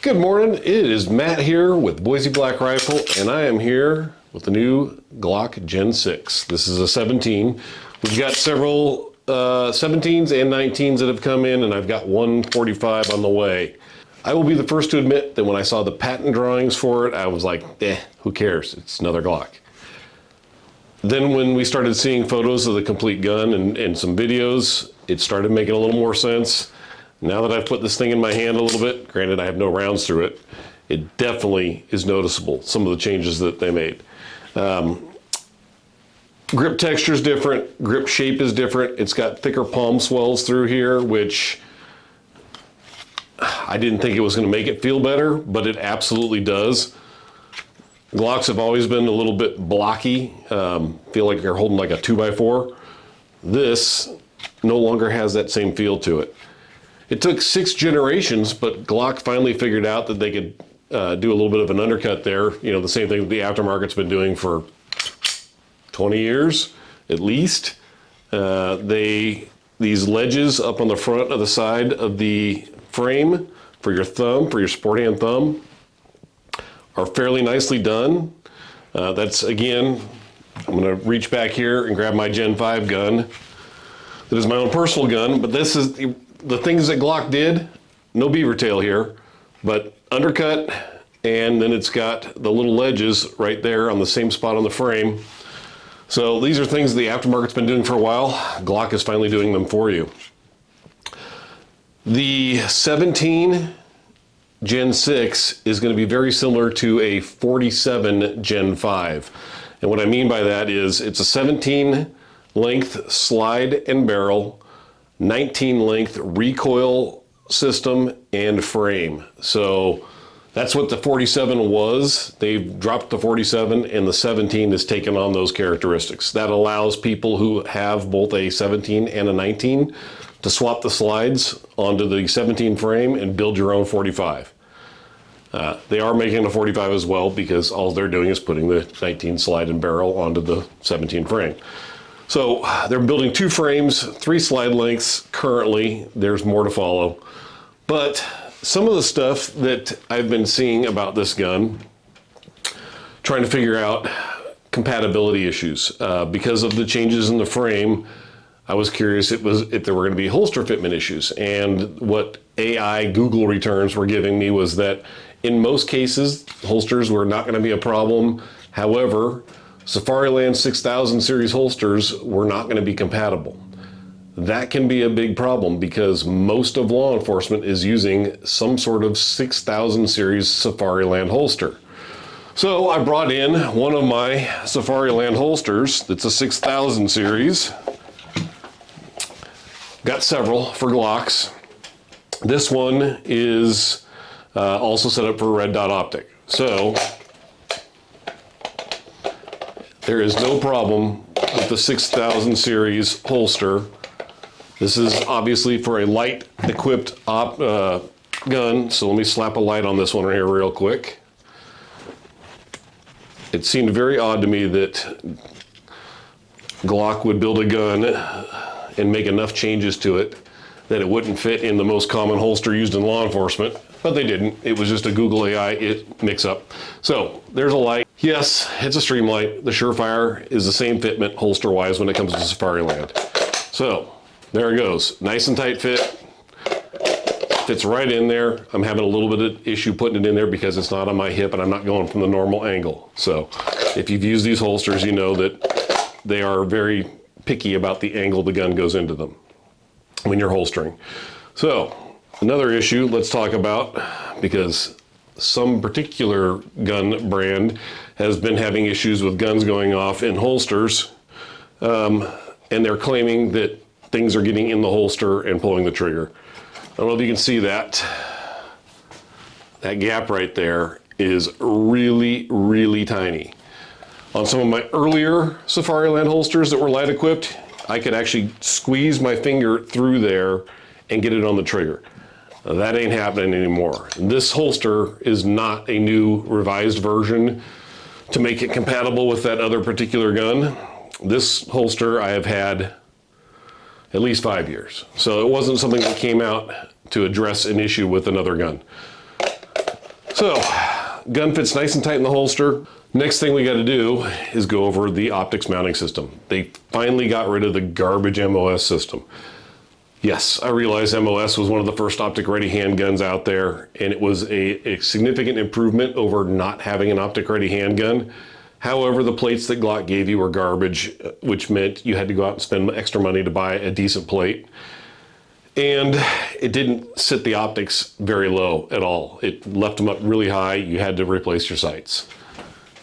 Good morning, it is Matt here with Boise Black Rifle, and I am here with the new Glock Gen 6. This is a 17. We've got several 17s and 19s that have come in, and I've got one 45 on the way. I will be the first to admit that when I saw the patent drawings for it, I was like, who cares? It's another Glock. Then when we started seeing photos of the complete gun and some videos, it started making a little more sense. Now that I've put this thing in my hand a little bit, granted I have no rounds through it, it definitely is noticeable, some of the changes that they made. Grip texture is different, grip shape is different. It's got thicker palm swells through here, which I didn't think it was going to make it feel better, but it absolutely does. Glocks have always been a little bit blocky, feel like you're holding like a 2x4. This no longer has that same feel to it. It took 6 generations, but Glock finally figured out that they could do a little bit of an undercut there. You know, the same thing that the aftermarket's been doing for 20 years, at least. These ledges up on the front of the side of the frame for your thumb, for your sport hand thumb, are fairly nicely done. That's, again, I'm gonna reach back here and grab my Gen 5 gun. That is my own personal gun, but this is the things that Glock did. No beaver tail here, but undercut, and then it's got the little ledges right there on the same spot on the frame. So these are things the aftermarket's been doing for a while. Glock is finally doing them for you. The 17 Gen 6 is going to be very similar to a 47 Gen 5. And what I mean by that is it's a 17 length slide and barrel, 19 length recoil system and frame. So that's what the 47 was. They've dropped the 47 and the 17 has taken on those characteristics. That allows people who have both a 17 and a 19 to swap the slides onto the 17 frame and build your own 45. They are making a 45 as well because all they're doing is putting the 19 slide and barrel onto the 17 frame. So they're building 2 frames, 3 slide lengths currently. There's more to follow. But some of the stuff that I've been seeing about this gun, trying to figure out compatibility issues. Because of the changes in the frame, I was curious if there were going to be holster fitment issues. And what AI Google returns were giving me was that in most cases, holsters were not going to be a problem. However, Safariland 6000 series holsters were not going to be compatible. That can be a big problem because most of law enforcement is using some sort of 6000 series Safariland holster. So I brought in one of my Safariland holsters that's a 6000 series. Got several for Glocks. This one is also set up for a red dot optic. So there is no problem with the 6000 series holster. This is obviously for a light equipped gun. So let me slap a light on this one right here real quick. It seemed very odd to me that Glock would build a gun and make enough changes to it that it wouldn't fit in the most common holster used in law enforcement, but they didn't. It was just a Google AI mix up. So there's a light. Yes, it's a stream light. The Surefire is the same fitment holster wise when it comes to Safariland. So there it goes. Nice and tight fit. Fits right in there. I'm having a little bit of issue putting it in there because it's not on my hip and I'm not going from the normal angle. So if you've used these holsters, you know that they are very picky about the angle the gun goes into them when you're holstering. So another issue let's talk about, because some particular gun brand has been having issues with guns going off in holsters, and they're claiming that things are getting in the holster and pulling the trigger. I don't know if you can see that. That gap right there is really, really tiny. On some of my earlier Safariland holsters that were light equipped, I could actually squeeze my finger through there and get it on the trigger. That ain't happening anymore. This holster is not a new revised version to make it compatible with that other particular gun. This holster I have had at least 5 years. So it wasn't something that came out to address an issue with another gun. So, gun fits nice and tight in the holster. Next thing we got to do is go over the optics mounting system. They finally got rid of the garbage MOS system. Yes, I realize MOS was one of the first optic ready handguns out there, and it was a significant improvement over not having an optic ready handgun. However, the plates that Glock gave you were garbage, which meant you had to go out and spend extra money to buy a decent plate. And it didn't sit the optics very low at all. It left them up really high. You had to replace your sights.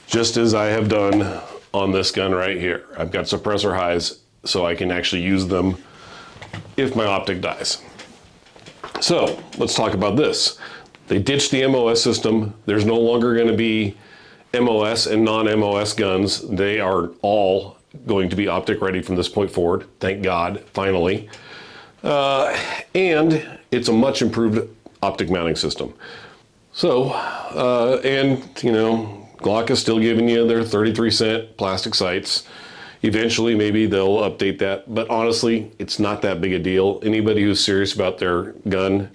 Just as I have done on this gun right here. I've got suppressor highs so I can actually use them if my optic dies. So let's talk about this. They ditched the MOS system. There's no longer going to be MOS and non-MOS guns. They are all going to be optic ready from this point forward. Thank God, finally. And it's a much improved optic mounting system. So, and you know, Glock is still giving you their 33-cent plastic sights. Eventually, maybe they'll update that, but honestly, it's not that big a deal. Anybody who's serious about their gun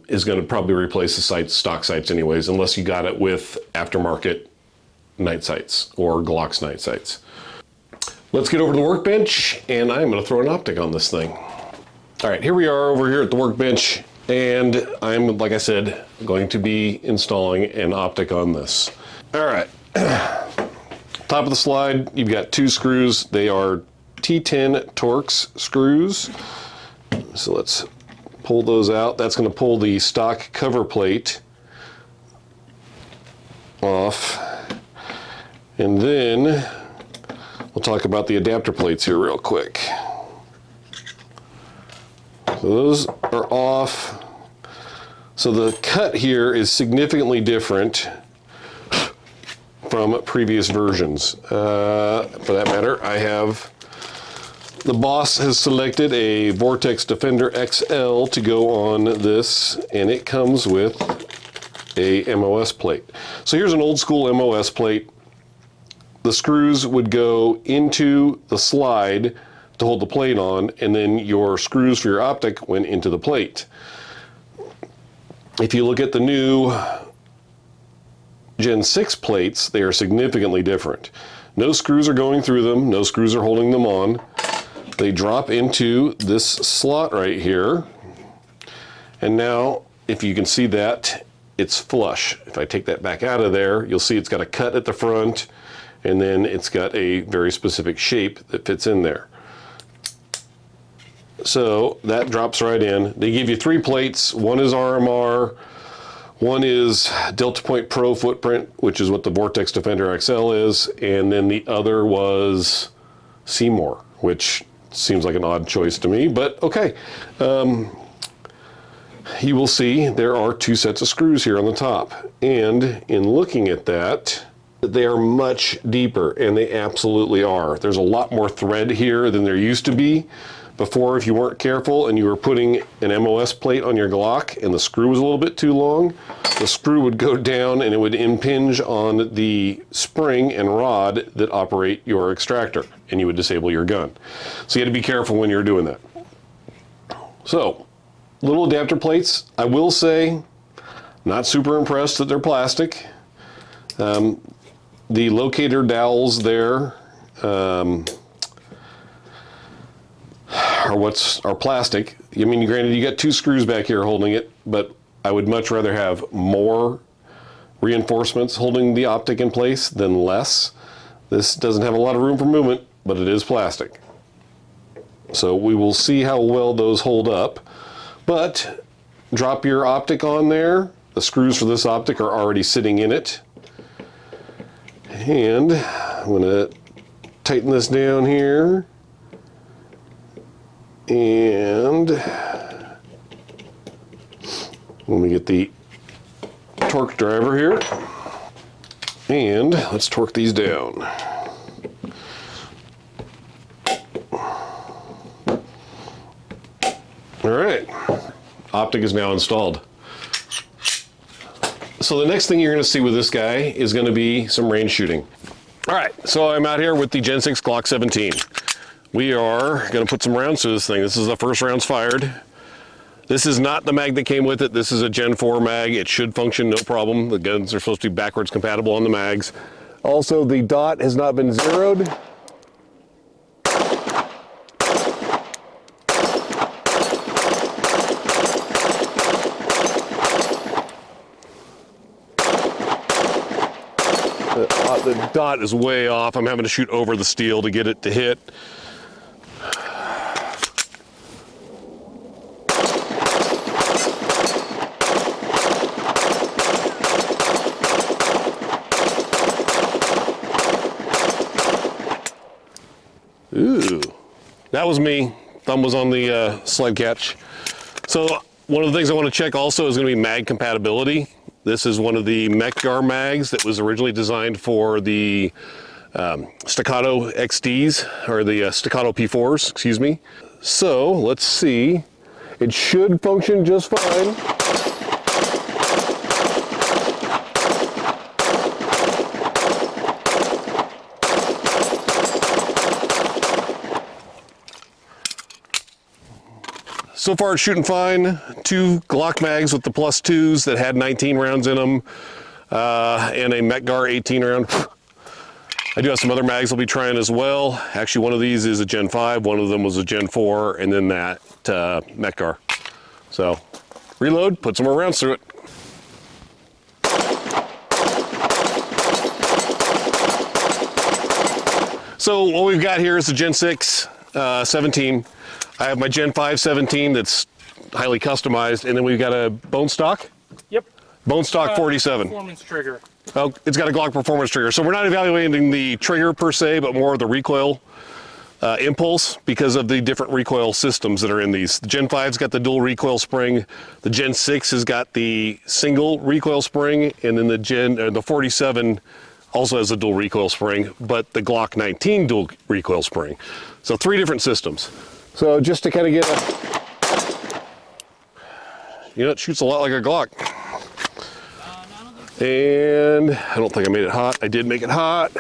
is going to probably replace the sights, stock sights anyways, unless you got it with aftermarket night sights or Glock's night sights. Let's get over to the workbench, and I'm going to throw an optic on this thing. All right, here we are over here at the workbench, and I'm, like I said, going to be installing an optic on this. All right, top of the slide, you've got two screws. They are T10 Torx screws. So let's pull those out. That's going to pull the stock cover plate off. And then we'll talk about the adapter plates here real quick. So those are off. So the cut here is significantly different from previous versions. For that matter, I have, the boss has selected a Vortex Defender XL to go on this, and it comes with a MOS plate. So here's an old school MOS plate. The screws would go into the slide to hold the plate on, and then your screws for your optic went into the plate. If you look at the new Gen 6 plates, they are significantly different. No screws are going through them, no screws are holding them on. They drop into this slot right here. And now, if you can see that, it's flush. If I take that back out of there, you'll see it's got a cut at the front, and then it's got a very specific shape that fits in there. So that drops right in. They give you three plates. One is RMR, one is Delta Point Pro footprint, which is what the Vortex Defender XL is, and then the other was Seymour, which seems like an odd choice to me, but okay. You will see there are two sets of screws here on the top, and in looking at that, they are much deeper, and they absolutely are. There's a lot more thread here than there used to be. Before, if you weren't careful and you were putting an MOS plate on your Glock and the screw was a little bit too long, the screw would go down and it would impinge on the spring and rod that operate your extractor, and you would disable your gun. So you had to be careful when you're doing that. So, little adapter plates. I will say, not super impressed that they're plastic. The locator dowels there are plastic. I mean, granted, you got two screws back here holding it, but I would much rather have more reinforcements holding the optic in place than less. This doesn't have a lot of room for movement, but it is plastic. So we will see how well those hold up. But drop your optic on there. The screws for this optic are already sitting in it. And I'm going to tighten this down here. And let me get the torque driver here, and let's torque these down. All right, optic is now installed. So the next thing you're going to see with this guy is going to be some range shooting. All right, so I'm out here with the Gen 6 Glock 17. We are going to put some rounds through this thing. This is the first rounds fired. This is not the mag that came with it. This is a Gen 4 mag. It should function no problem. The guns are supposed to be backwards compatible on the mags. Also, the dot has not been zeroed. The dot is way off. I'm having to shoot over the steel to get it to hit. Ooh, that was me. Thumb was on the sled catch. So one of the things I want to check also is going to be mag compatibility. This is one of the Mech-Gar mags that was originally designed for the Staccato XDs, or the Staccato P4s, excuse me. So let's see. It should function just fine. So far it's shooting fine. 2 Glock mags with the +2s that had 19 rounds in them, and a Mech-Gar 18 round. I do have some other mags I'll be trying as well. Actually, one of these is a Gen 5, one of them was a Gen 4, and then that Mech-Gar. So, reload, put some more rounds through it. So what we've got here is the Gen 6 17. I have my Gen 5 17 that's highly customized, and then we've got a bone stock? Yep. Bone stock 47. Performance trigger. Oh, it's got a Glock performance trigger. So we're not evaluating the trigger per se, but more of the recoil impulse because of the different recoil systems that are in these. The Gen 5's got the dual recoil spring. The Gen 6 has got the single recoil spring, and then the 47 also has a dual recoil spring, but the Glock 19 dual recoil spring. So 3 different systems. So just to kind of get a, you know, it shoots a lot like a Glock. And I don't think I made it hot. I did make it hot.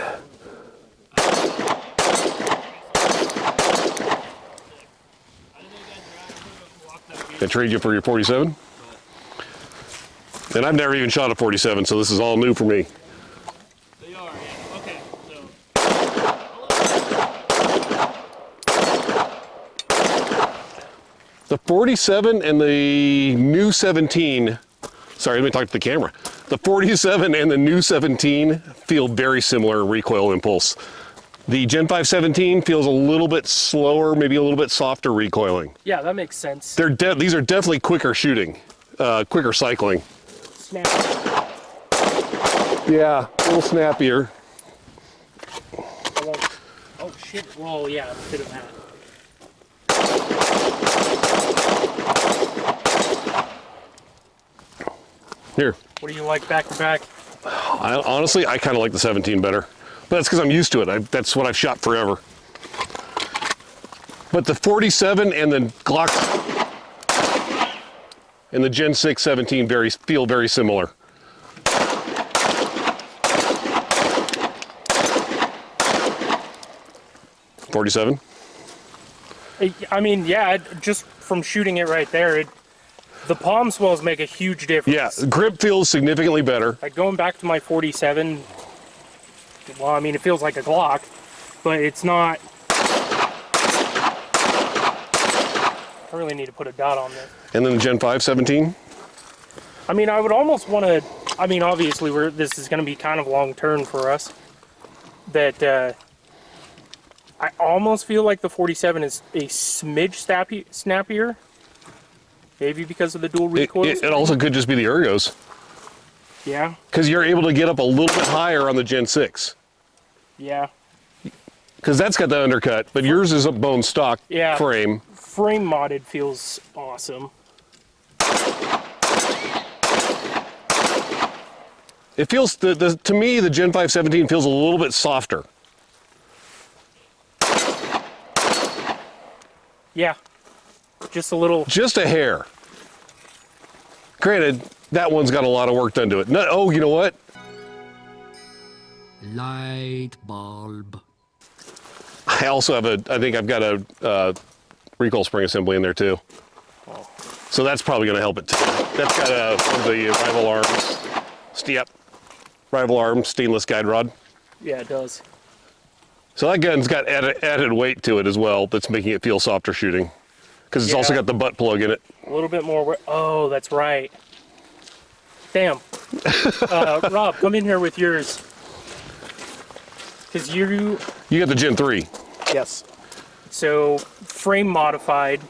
I trade you for your 47? And I've never even shot a 47, so this is all new for me. They are, yeah. Okay, so. The 47 and the new 17, sorry, let me talk to the camera. The 47 and the new 17 feel very similar recoil impulse. The Gen 5 17 feels a little bit slower, maybe a little bit softer recoiling. Yeah, that makes sense. These are definitely quicker shooting, quicker cycling. Snap. Yeah, a little snappier. Oh shit, well yeah, a bit of that. Here. What do you like back to back? Honestly, I kind of like the 17 better. But that's because I'm used to it. That's what I've shot forever. But the 47 and the Glock and the Gen 6 17 feel very similar. .47? I mean, yeah, just from shooting it right there, the palm swells make a huge difference. Yeah, grip feels significantly better. Like going back to my 47, well, I mean, it feels like a Glock, but it's not. I really need to put a dot on this. And then the Gen 5 17? I mean, I would almost want to, I mean, obviously, this is going to be kind of long-term for us, that I almost feel like the 47 is a smidge snappier. Maybe because of the dual recoil. It also could just be the ergos. Yeah. Because you're able to get up a little bit higher on the Gen 6. Yeah. Because that's got the undercut, but yours is a bone stock frame. Frame modded feels awesome. It feels, to me, the Gen 5 17 feels a little bit softer. Yeah. Just a little. Just a hair. Granted, that one's got a lot of work done to it. No, oh, you know what? Light bulb. I also have I think I've got a recoil spring assembly in there too. Oh. So that's probably going to help it too. That's got one of the rival arms, rival arm stainless guide rod. Yeah, it does. So that gun's got added weight to it as well. That's making it feel softer shooting, because it's also got the butt plug in it. A little bit more. Oh, that's right. Damn. Rob, come in here with yours. Because you got the Gen 3. Yes. So frame modified.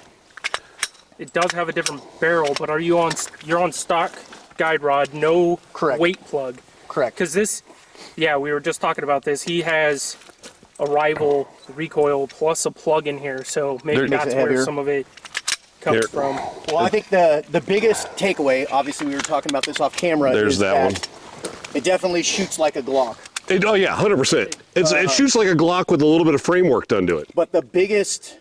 It does have a different barrel, but you're on stock guide rod, no Correct. weight plug. Correct. Because this, yeah, we were just talking about this. He has a rival recoil plus a plug in here, so maybe Makes that's it where heavier. some of it comes from. Well, I think the biggest takeaway, obviously we were talking about this off camera, There's is that one. it definitely shoots like a Glock. Oh yeah, 100%. It shoots like a Glock with a little bit of framework done to it. But the biggest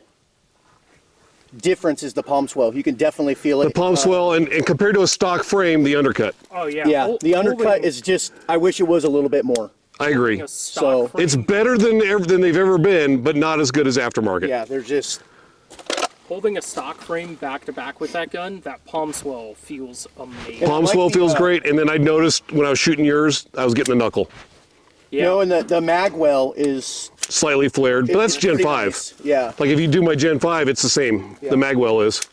difference is the palm swell. You can definitely feel it. The palm swell, and compared to a stock frame, the undercut. Oh yeah. Yeah, the undercut is just, I wish it was a little bit more. I agree. So, It's better than they've ever been, but not as good as aftermarket. Yeah, they're just... Holding a stock frame back to back with that gun, that palm swell feels amazing. Palm like swell the, feels great, and then I noticed when I was shooting yours, I was getting the knuckle. Yeah. You know, and the mag well is... Slightly flared, but that's it's Gen pretty 5. nice. Yeah. Like if you do my Gen 5, it's the same. Yeah. The magwell is.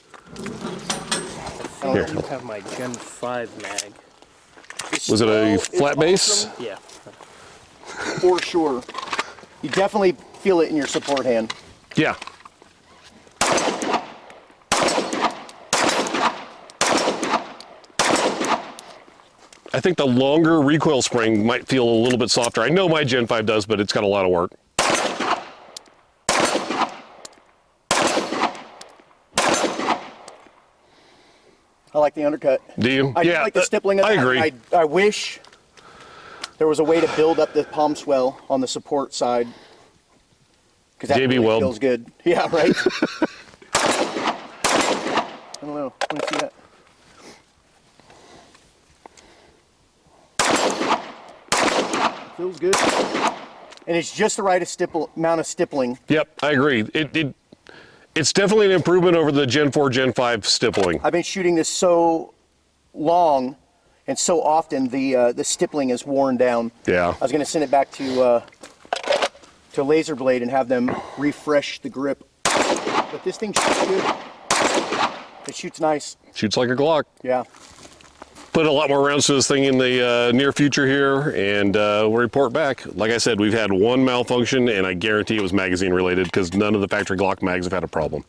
I don't have my Gen 5 mag. Was it a It's flat base? awesome, Yeah. for sure. You definitely feel it in your support hand. Yeah. I think the longer recoil spring might feel a little bit softer. I know my Gen 5 does, but it's got a lot of work. I like the undercut. Do you? I do like the stippling of I that. agree. I wish there was a way to build up the palm swell on the support side. Because that JB really Weld. feels good. Yeah, right? I don't know. Let me see that. Feels good. And it's just the right amount of stippling. Yep, I agree. It's definitely an improvement over the Gen 4, Gen 5 stippling. I've been shooting this so long and so often, the stippling is worn down. Yeah. I was going to send it back to Laser Blade and have them refresh the grip. But this thing shoots good. It shoots nice. Shoots like a Glock. Yeah. Put a lot more rounds to this thing in the near future here, and we'll report back. Like I said, we've had one malfunction, and I guarantee it was magazine related because none of the factory Glock mags have had a problem.